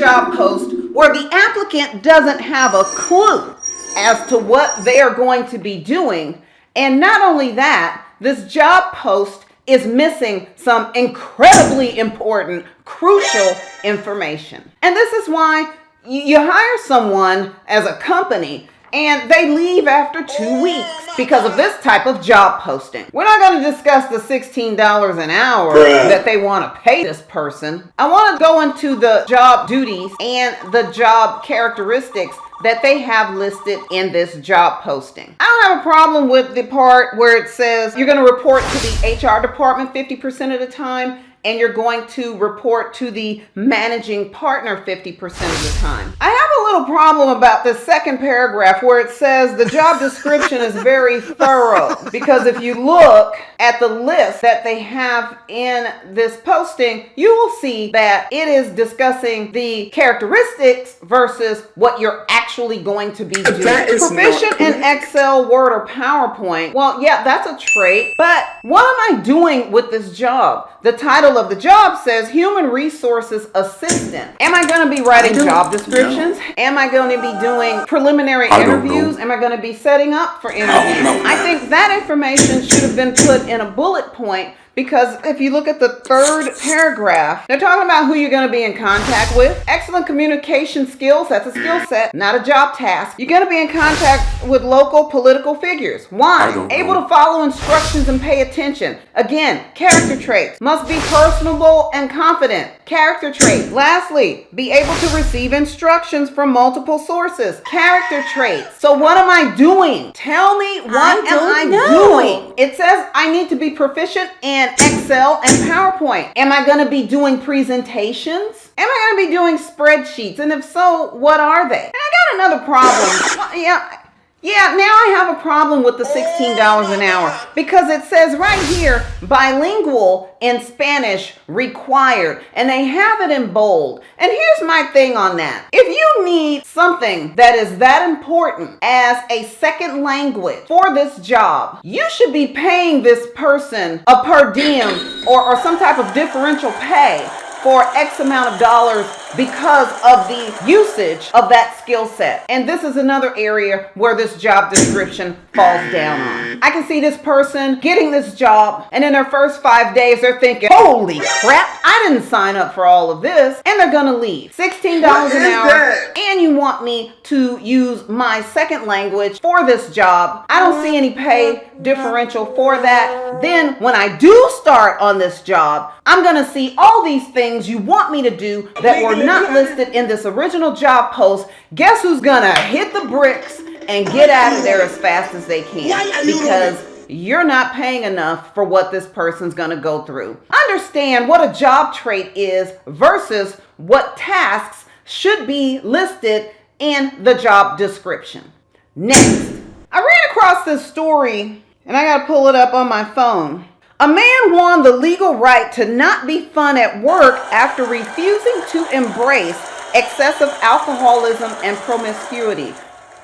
job post where the applicant doesn't have a clue as to what they are going to be doing. And not only that, this job post is missing some incredibly important, crucial information. And this is why you hire someone as a company and they leave after 2 weeks because of this type of job posting. We're not going to discuss the $16 an hour that they want to pay this person. I want to go into the job duties and the job characteristics that they have listed in this job posting. I don't have a problem with the part where it says you're going to report to the HR department 50% of the time, and you're going to report to the managing partner 50% of the time. I have a little problem about the second paragraph where it says the job description is very thorough, because if you look at the list that they have in this posting, you will see that it is discussing the characteristics versus what you're actually going to be doing. Proficient in Excel, Word, or PowerPoint. Well, yeah, that's a trait, but what am I doing with this job? The title of the job says Human Resources Assistant. Am I going to be writing job descriptions? Am I going to be doing preliminary interviews? Am I going to be setting up for interviews? I think that information should have been put in a bullet point, because if you look at the third paragraph, they're talking about who you're going to be in contact with. Excellent communication skills, that's a skill set, not a job task. You're going to be in contact with local political figures. Why? Able to follow instructions and pay attention. Again, character traits. Must be personable and confident. Character trait. Lastly, be able to receive instructions from multiple sources. Character traits. So what am I doing? Tell me, what am I doing? It says I need to be proficient in Excel and PowerPoint. Am I going to be doing presentations? Am I going to be doing spreadsheets? And if so, what are they? And I got another problem. Yeah, now I have a problem with the $16 an hour, because it says right here, bilingual in Spanish required, and they have it in bold. And here's my thing on that. If you need something that is that important as a second language for this job, you should be paying this person a per diem or some type of differential pay for X amount of dollars because of the usage of that skill set. And this is another area where this job description falls down on. I can see this person getting this job, and in their first 5 days, they're thinking, holy crap, I didn't sign up for all of this, and they're gonna leave. $16 an hour, and you want me to use my second language for this job. I don't see any pay differential for that. Then when I do start on this job, I'm gonna see all these things you want me to do that were not listed in this original job post. Guess who's gonna hit the bricks and get out of there as fast as they can, because you're not paying enough for what this person's gonna go through. Understand what a job trait is versus what tasks should be listed in the job description. Next, I ran across this story, and I gotta pull it up on my phone. A man won the legal right to not be fun at work after refusing to embrace excessive alcoholism and promiscuity.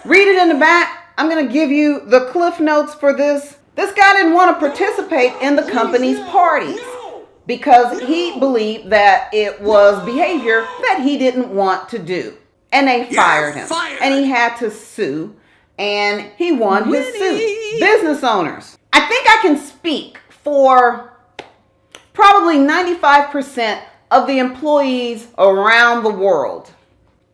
Read it in the back. I'm going to give you the cliff notes for this. This guy didn't want to participate in the company's parties because he believed that it was behavior that he didn't want to do. And they fired him. And he had to sue. And he won his suit. Business owners. I think I can speak for probably 95% of the employees around the world.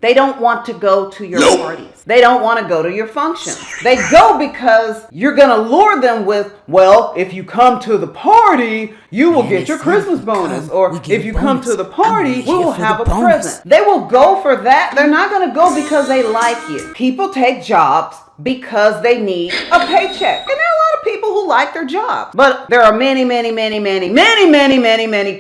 They don't want to go to your parties. They don't want to go to your functions. They go because you're going to lure them with, well, if you come to the party, you will get your Christmas bonus. Or if you come to the party, we will have a present. They will go for that. They're not going to go because they like you. People take jobs because they need a paycheck. And there are a lot of people who like their job. But there are many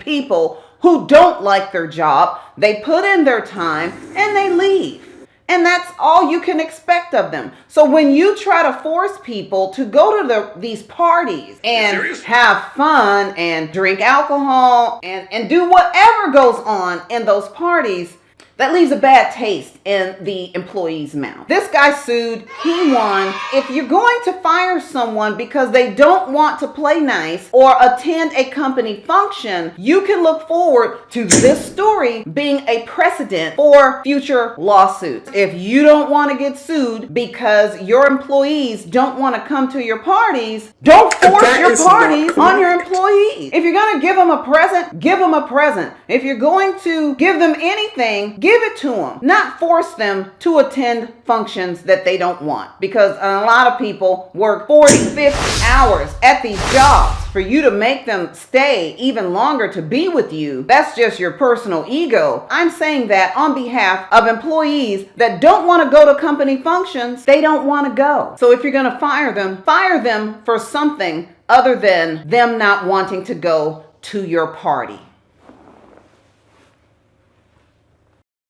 people who don't like their job. They put in their time and they leave. And that's all you can expect of them. So when you try to force people to go to these parties and have fun and drink alcohol and do whatever goes on in those parties, that leaves a bad taste in the employee's mouth. This guy sued, he won. If you're going to fire someone because they don't want to play nice or attend a company function, you can look forward to this story being a precedent for future lawsuits. If you don't want to get sued because your employees don't want to come to your parties, don't force your parties on your employees. If you're going to give them a present, give them a present. If you're going to give them anything, give it to them. Not force them to attend functions that they don't want. Because a lot of people work 40, 50 hours at these jobs. For you to make them stay even longer to be with you, that's just your personal ego. I'm saying that on behalf of employees that don't want to go to company functions. They don't want to go. So if you're going to fire them for something other than them not wanting to go to your party.